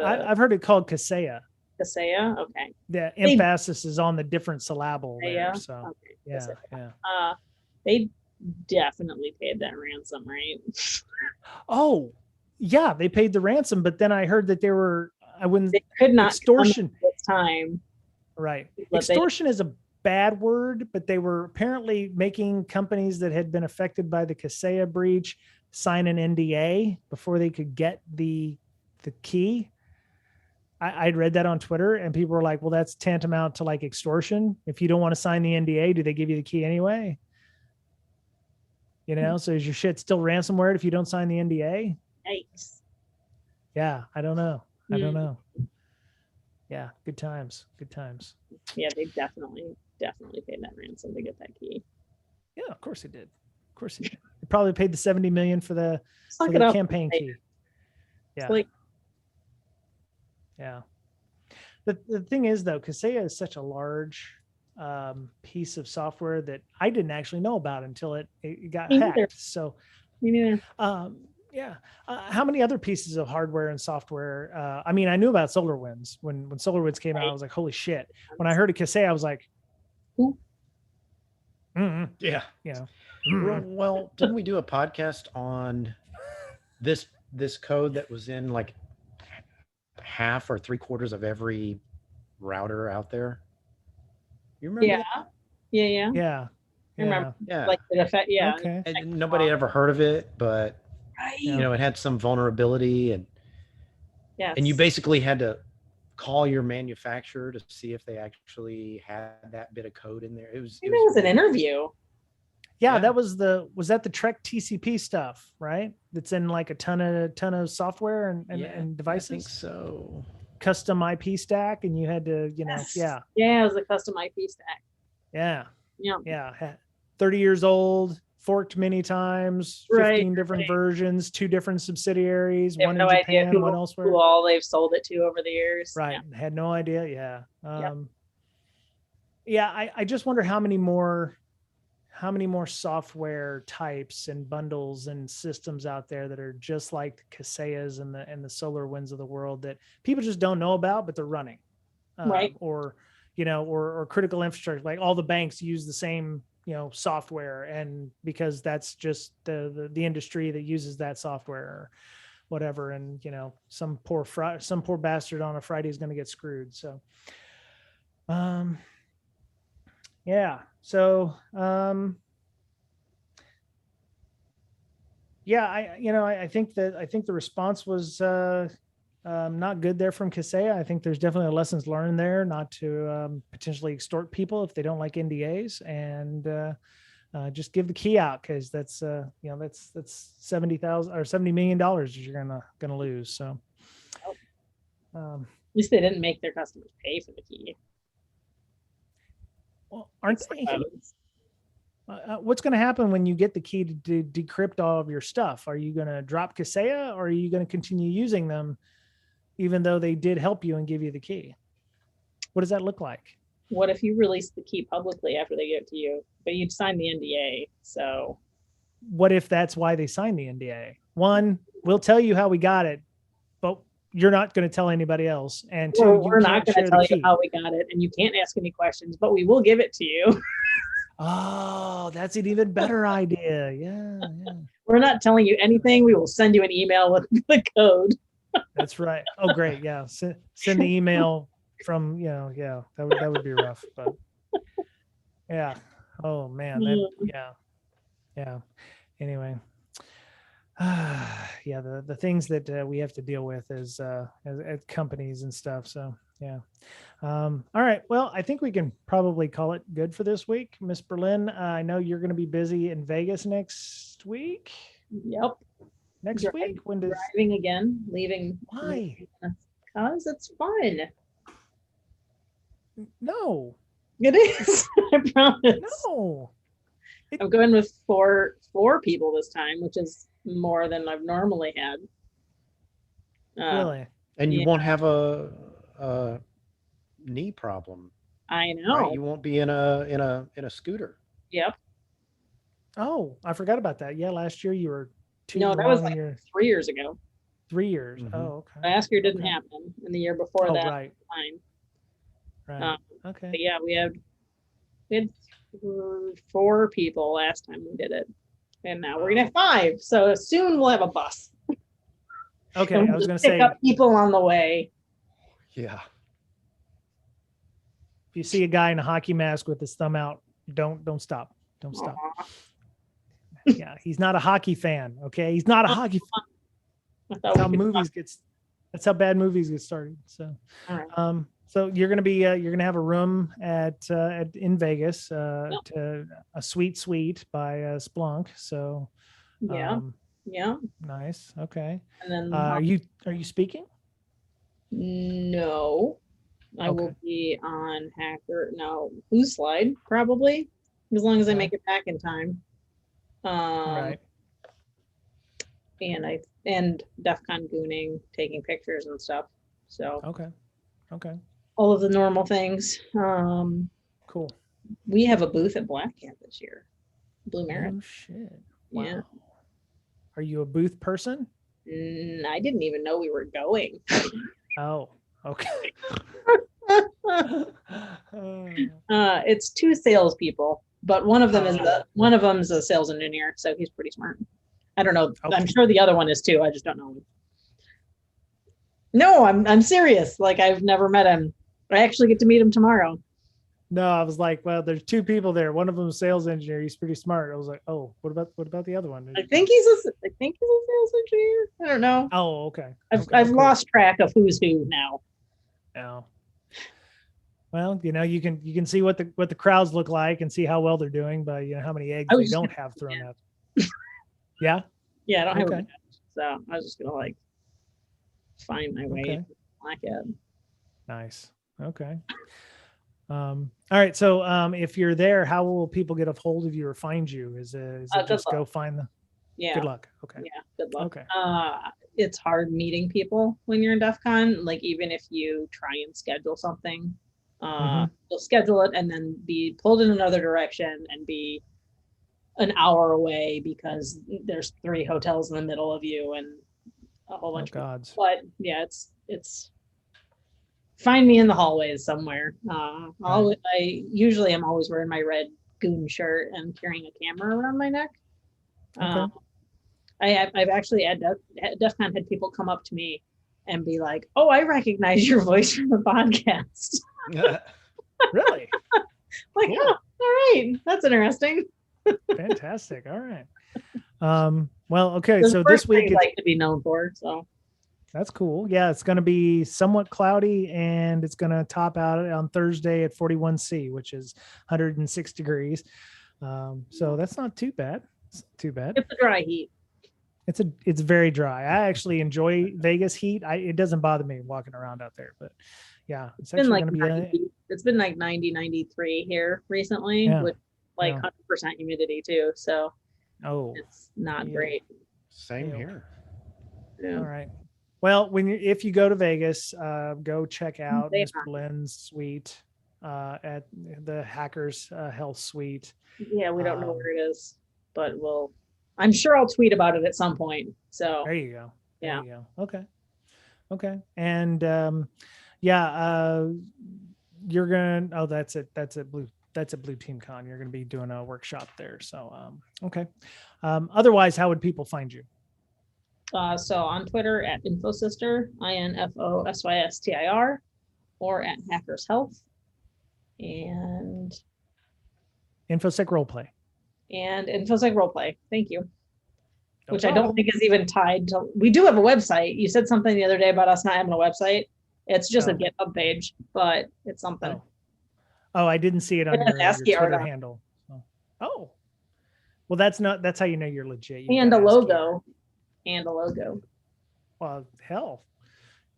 A: I've heard it called Kaseya.
B: Kaseya. Okay.
A: The emphasis is on the different syllable there. So
B: okay.
A: Yeah.
B: They definitely paid that ransom, right?
A: Oh, yeah, they paid the ransom, but then I heard that
B: they could not
A: extortion
B: this time.
A: Right. Extortion is a bad word, but they were apparently making companies that had been affected by the Kaseya breach sign an NDA before they could get the key. I'd read that on Twitter and people were like, well, that's tantamount to like extortion. If you don't want to sign the NDA, do they give you the key anyway? So is your shit still ransomware if you don't sign the NDA?
B: Yikes.
A: Yeah, I don't know. Yeah, good times.
B: Yeah, they definitely paid that ransom to get that key.
A: Yeah, of course they did. They probably paid the $70 million for the campaign key. Yeah. Yeah. The thing is though, Kaseya is such a large piece of software that I didn't actually know about until it got hacked. So, how many other pieces of hardware and software? I knew about SolarWinds when SolarWinds came out. I was like, holy shit! When I heard of Kaseya, I was like,
C: yeah. Well, didn't we do a podcast on this code that was in like half or 3/4 of every router out there? You remember?
B: Yeah. I remember,
C: Yeah.
B: like the effect. Yeah.
A: Okay.
C: And nobody had ever heard of it, but
B: Right.
C: you know, it had some vulnerability, and
B: Yes.
C: you basically had to call your manufacturer to see if they actually had that bit of code in there. It was
B: an interview.
A: Yeah,
C: Yeah.
A: that was that the Trek TCP stuff, right? That's in like a ton of software and devices.
C: I think so.
A: Custom IP stack, and you had to,
B: Yes.
A: yeah.
B: Yeah, it was a custom IP stack.
A: Yeah.
B: Yeah.
A: Yeah. 30 years old, forked many times, 15 different versions, 2 different subsidiaries, one in Japan, one elsewhere.
B: Who all they've sold it to over the years.
A: Right.
B: Yeah.
A: Had no idea. Yeah. Yeah. I just wonder how many more software types and bundles and systems out there that are just like the Kaseya's and the SolarWinds of the world that people just don't know about, but they're running.
B: Right.
A: Or critical infrastructure, like all the banks use the same, software, and because that's just the industry that uses that software or whatever. And, some poor bastard on a Friday is going to get screwed. So, yeah. So, yeah, I think the response was not good there from Kaseya. I think there's definitely lessons learned there, not to potentially extort people if they don't like NDAs, and just give the key out, because that's that's $70,000 or $70 million that you're gonna lose. So,
B: at least they didn't make their customers pay for the key.
A: Well, aren't they? What's going to happen when you get the key to decrypt all of your stuff? Are you going to drop Kaseya, or are you going to continue using them, even though they did help you and give you the key? What does that look like?
B: What if you release the key publicly after they give it to you, but you'd sign the NDA? So,
A: what if that's why they signed the NDA? One, we'll tell you how we got it, but you're not going to tell anybody else. And two,
B: we're not going to tell you how we got it, and you can't ask any questions, but we will give it to you.
A: Oh, that's an even better idea. Yeah.
B: We're not telling you anything. We will send you an email with the code.
A: That's right. Oh, great. Yeah. Send the email from, that would be rough, but yeah. Oh man. Yeah. Anyway. Yeah. The things that we have to deal with as companies and stuff. So yeah. All right. Well, I think we can probably call it good for this week. Miss Berlin, I know you're going to be busy in Vegas next week.
B: Yep.
A: Next week? When does
B: driving again? Leaving?
A: Why?
B: Because it's fun.
A: No.
B: It is. I promise.
A: No.
B: I'm going with four people this time, which is more than I've normally had.
A: Really?
C: And you won't have a knee problem.
B: I know.
C: Right? You won't be in a scooter.
B: Yep.
A: Oh, I forgot about that. Yeah, last year you were
B: that was like 3 years ago.
A: 3 years.
C: Mm-hmm.
A: Oh, okay.
B: Last year didn't happen, and the year before that,
A: right.
B: Fine.
A: Right. Okay.
B: But yeah, we had 4 people last time we did it, and now we're gonna have 5. So soon we'll have a bus.
A: Okay, I was gonna
B: pick
A: say
B: up people on the way.
C: Yeah.
A: If you see a guy in a hockey mask with his thumb out, don't stop. Don't stop.
B: Aww.
A: Yeah, he's not a hockey fan. Okay, he's not a hockey fan. That's how bad movies get started. So,
B: all right.
A: So you're gonna have a room in Vegas, to a suite by Splunk. So
B: yeah,
A: nice. Okay.
B: And then
A: are you speaking?
B: No, I will be on Who's Slide probably, as long as I make it back in time.
A: Right.
B: And DEF CON gooning, taking pictures and stuff. So
A: okay.
B: All of the normal things.
A: Cool.
B: We have a booth at Black Cat this year. Blue Merit.
A: Oh shit. Wow.
B: Yeah.
A: Are you a booth person?
B: I didn't even know we were going.
A: Oh, okay.
B: It's 2 salespeople, but one of them's a sales engineer, so he's pretty smart. I don't know. Okay. I'm sure the other one is too. I just don't know him. No, I'm serious. Like, I've never met him. I actually get to meet him tomorrow.
A: No, I was like, well, there's two people there. One of them is a sales engineer. He's pretty smart. I was like, oh, what about the other one?
B: I think he's a sales engineer. I don't know.
A: Oh, okay.
B: I've lost track of who's who now.
A: Oh. Well, you can see what the crowds look like and see how well they're doing by how many eggs they don't have thrown out. Yeah.
B: Yeah, I don't have a bench, so I was just gonna like find my way to Blackhead.
A: Nice. Okay. All right. So if you're there, how will people get a hold of you or find you? Is it just go find them?
B: Yeah.
A: Good luck. Okay.
B: Yeah. Good luck.
A: Okay.
B: It's hard meeting people when you're in DEF CON. Like even if you try and schedule something, you'll schedule it and then be pulled in another direction and be an hour away because there's 3 hotels in the middle of you and a whole bunch of gods. But yeah, it's find me in the hallways somewhere. I usually am always wearing my red goon shirt and carrying a camera around my neck. I've actually at DEF CON had people come up to me and be like, "Oh, I recognize your voice from the podcast."
A: Really?
B: Like, cool. Oh, all right, that's interesting.
A: Fantastic. All right. Well, okay. So this week,
B: I like to be known for. So
A: that's cool. Yeah, it's going to be somewhat cloudy, and it's going to top out on Thursday at 41°C, which is 106 degrees. So that's not too bad. It's not too bad.
B: It's a dry heat.
A: It's very dry. I actually enjoy Vegas heat. It doesn't bother me walking around out there, but yeah, it's actually going to be.
B: It's been like 90, 93 here recently with like 100% humidity too. So it's not great.
C: Same here.
A: Yeah. All right. Well, if you go to Vegas, go check out Ms. Berlin's suite at the Hackers Health Suite.
B: Yeah, we don't know where it is, but I'm sure I'll tweet about it at some point. So
A: there you go.
B: Yeah.
A: There you go. Okay. And you're gonna. Oh, that's it. That's a Blue Team Con. You're gonna be doing a workshop there. So okay. Otherwise, how would people find you?
B: So on Twitter at InfoSystir, INFOSYSTIR, or at Hackers Health, and
A: InfoSec Roleplay.
B: And InfoSec Roleplay. Thank you. Which I don't think is even tied to. We do have a website. You said something the other day about us not having a website. It's just a GitHub page, but it's something.
A: Oh, I didn't see it on your Twitter handle. Oh. Well, that's how you know you're legit.
B: And a logo. And a logo.
A: Well, hell,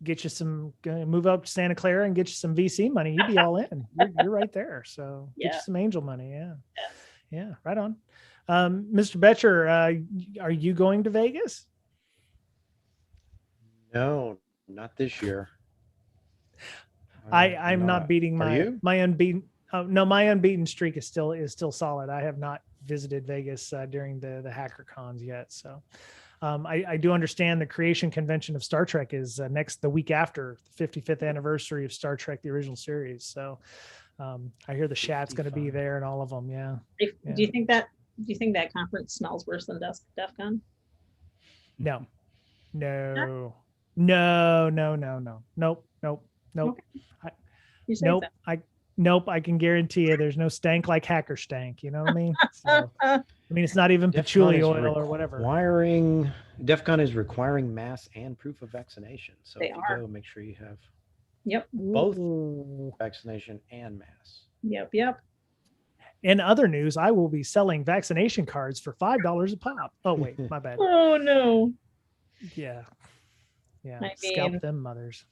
A: get you move up to Santa Clara and get you some VC money. You'd be all in. You're right there. So get you some angel money. Yeah. Right on. Mr. Betcher, are you going to Vegas?
C: No, not this year.
A: I'm not beating my unbeaten. No, my unbeaten streak is still solid. I have not visited Vegas during the hacker cons yet. So I do understand the creation convention of Star Trek is the week after the 55th anniversary of Star Trek, the original series. So I hear the Shat's going to be there and all of them. Yeah.
B: Do you think that conference smells worse than DEF CON?
A: No. Nope.
B: Okay.
A: Nope. I can guarantee you there's no stank like hacker stank. You know what I mean? So, it's not even patchouli oil or whatever.
C: DEF CON is requiring mass and proof of vaccination. So if you go, make sure you have both vaccination and mass.
B: Yep.
A: In other news, I will be selling vaccination cards for $5 a pop. Oh, wait, my bad.
B: Oh, no.
A: Yeah. Scalp them mothers.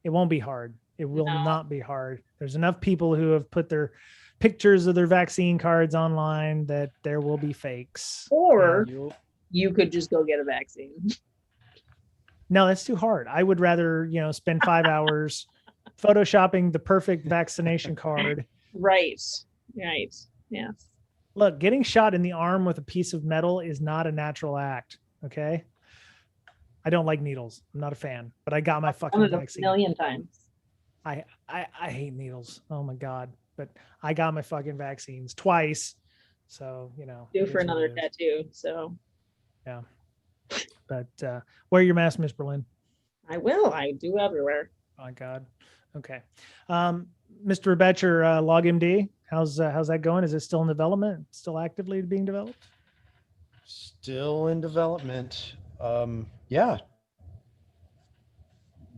A: It won't be hard. It will not be hard. There's enough people who have put their pictures of their vaccine cards online that there will be fakes.
B: Or you could just go get a vaccine.
A: No, that's too hard. I would rather, spend 5 hours photoshopping the perfect vaccination card.
B: Right. Yes.
A: Look, getting shot in the arm with a piece of metal is not a natural act. Okay. I don't like needles. I'm not a fan, but I got my fucking vaccine.
B: A million times.
A: I hate needles. Oh my God. But I got my fucking vaccines twice. So,
B: due for another tattoo. So
A: yeah. But wear your mask, Miss Berlin.
B: I will. I do everywhere.
A: Oh my God. Okay. Mr. Betcher, LogMD, how's that going? Is it still in development? Still actively being developed?
C: Still in development. Yeah.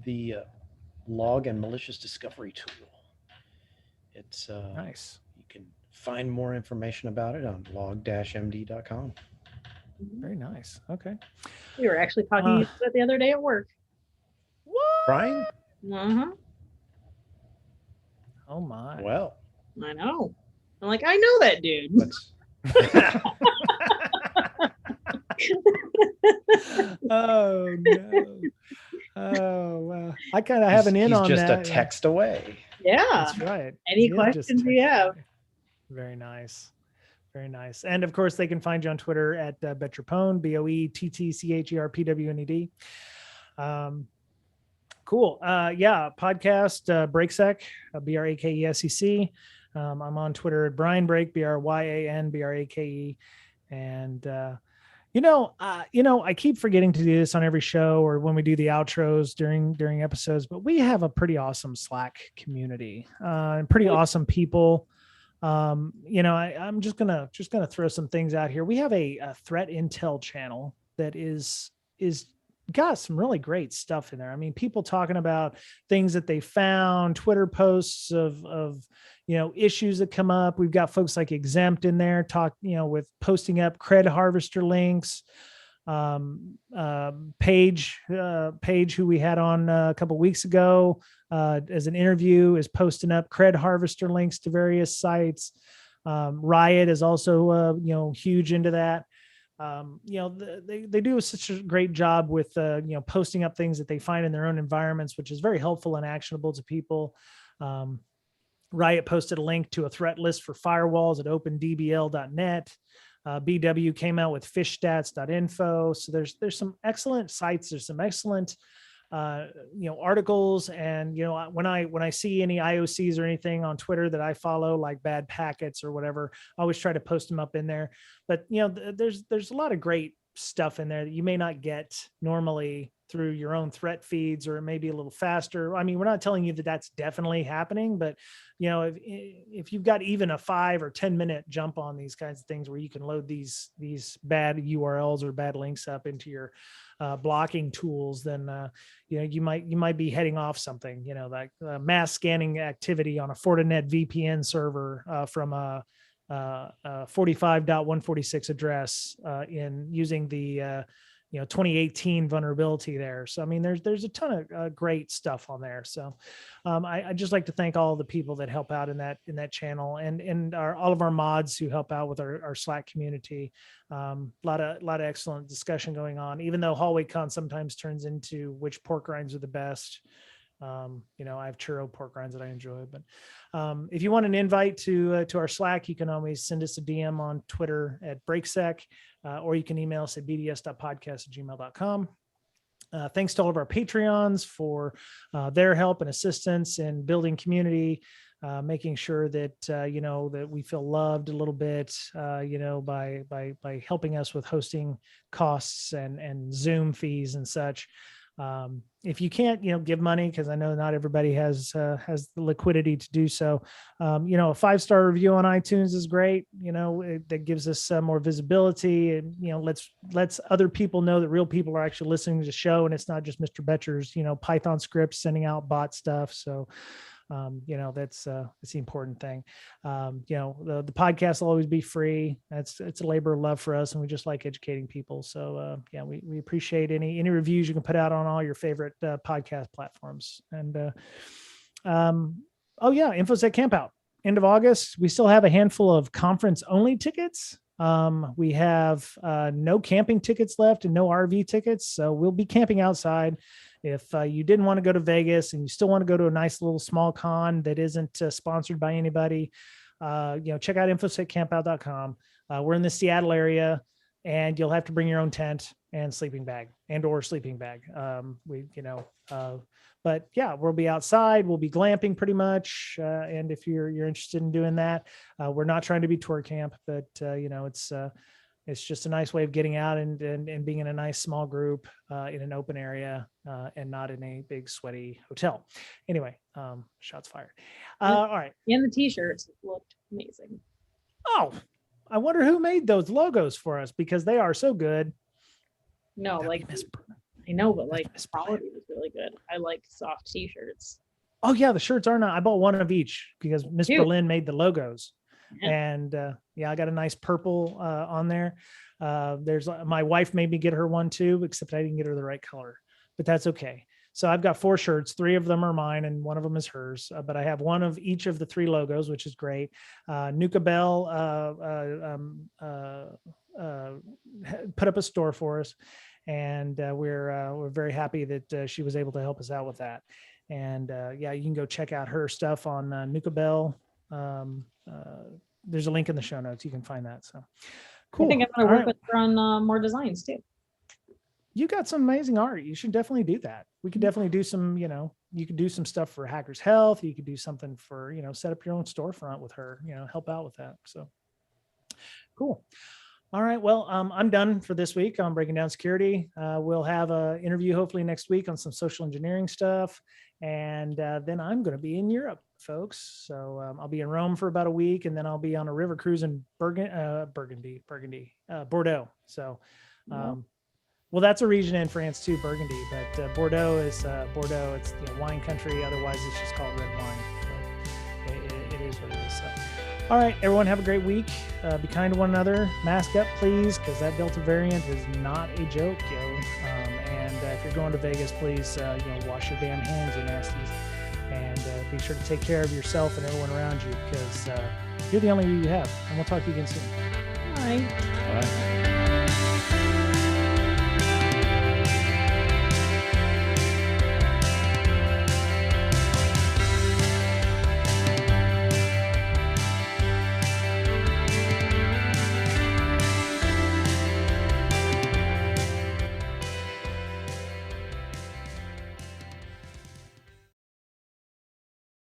C: The log and malicious discovery tool. It's
A: Nice.
C: You can find more information about it on log-md.com.
A: Very nice. Okay.
B: We were actually talking about it the other day at work.
A: What?
C: Brian?
B: Uh-huh.
A: Oh my.
C: Well,
B: I know. I'm like, I know that dude.
A: Oh no. Oh wow. I kind of have an in on that.
C: He's just a text away.
B: Yeah.
A: That's right.
B: Any questions you have?
A: Very nice. Very nice. And of course, they can find you on Twitter at Betcherpwned, BOETTCHERPWNED. Cool. Yeah. Podcast, BrakeSec, BRAKESEC. I'm on Twitter at Brian Brake, BRYANBRAKE. And, I keep forgetting to do this on every show or when we do the outros during episodes, but we have a pretty awesome Slack community, and pretty awesome people. I'm just gonna throw some things out here. We have a threat intel channel that is got some really great stuff in there. I mean, people talking about things that they found, Twitter posts of issues that come up. We've got folks like Exempt in there with posting up cred harvester links. Paige, who we had on a couple of weeks ago as an interview, is posting up cred harvester links to various sites. Riot is also huge into that. They do such a great job with posting up things that they find in their own environments, which is very helpful and actionable to people. Riot posted a link to a threat list for firewalls at opendbl.net. BW came out with fishstats.info. So there's some excellent sites. There's some excellent articles. And, when I see any IOCs or anything on Twitter that I follow, like bad packets or whatever, I always try to post them up in there. But, there's a lot of great stuff in there that you may not get normally through your own threat feeds, or it may be a little faster. I mean, we're not telling you that that's definitely happening, but if you've got even a 5 or 10 minute jump on these kinds of things where you can load these bad URLs or bad links up into your blocking tools, then you might be heading off something, like mass scanning activity on a Fortinet VPN server from a 45.146 address in using the 2018 vulnerability there. So, I mean, there's a ton of great stuff on there. So I just like to thank all the people that help out in that channel, and all of our mods who help out with our Slack community. A lot of excellent discussion going on, even though Hallway Con sometimes turns into which pork rinds are the best. I have churro pork rinds that I enjoy, but if you want an invite to our Slack, you can always send us a DM on Twitter at BrakeSec, or you can email us at bds.podcast@gmail.com. Thanks to all of our Patreons for their help and assistance in building community, making sure that, that we feel loved a little bit, by helping us with hosting costs and Zoom fees and such. If you can't, give money, because I know not everybody has the liquidity to do so. A 5-star review on iTunes is great. That gives us more visibility, and lets other people know that real people are actually listening to the show, and it's not just Mr. Betcher's Python scripts sending out bot stuff. So that's the important thing. The podcast will always be free. It's a labor of love for us, and we just like educating people. So we appreciate any reviews you can put out on all your favorite podcast platforms. And InfoSec Campout, end of August. We still have a handful of conference only tickets. We have no camping tickets left and no RV tickets. So we'll be camping outside. If you didn't want to go to Vegas and you still want to go to a nice little small con that isn't sponsored by anybody, check out infoseccampout.com. We're in the Seattle area, and you'll have to bring your own tent and sleeping bag or sleeping bag. But yeah, we'll be outside. We'll be glamping pretty much. And if you're interested in doing that, we're not trying to be tour camp, but It's just a nice way of getting out and being in a nice small group in an open area and not in a big sweaty hotel. Anyway, shots fired. All right.
B: And the t-shirts looked amazing.
A: Oh, I wonder who made those logos for us because they are so good.
B: No, like I know, but like quality was really good. I like soft t-shirts.
A: Oh yeah, the shirts are not. I bought one of each because Miss Berlin made the logos. Yeah. And I got a nice purple on there. There's my wife made me get her one too, except I didn't get her the right color, but that's okay. So I've got 4 shirts. 3 of them are mine and one of them is hers. But I have one of each of the 3 logos, which is great. Nuka Bell put up a store for us, and we're very happy that she was able to help us out with that. And you can go check out her stuff on Nuka Bell. There's a link in the show notes. You can find that. So cool.
B: I think I'm going to work with her on more designs too.
A: You got some amazing art. You should definitely do that. We could definitely do some, you could do some stuff for Hackers Health. You could do something for, set up your own storefront with her, help out with that. So cool. All right. Well, I'm done for this week on breaking down security. We'll have an interview hopefully next week on some social engineering stuff. And then I'm going to be in Europe, folks. So I'll be in Rome for about a week, and then I'll be on a river cruise in Bordeaux. So, well, that's a region in France too, Burgundy, but Bordeaux is Bordeaux. It's wine country. Otherwise, it's just called red wine. So it is what it is. So, all right, everyone, have a great week. Be kind to one another. Mask up, please, because that Delta variant is not a joke, yo. If you're going to Vegas, please, wash your damn hands, you nasties, and be sure to take care of yourself and everyone around you, because you're the only you have. And we'll talk to you again soon.
B: Bye.
C: Bye.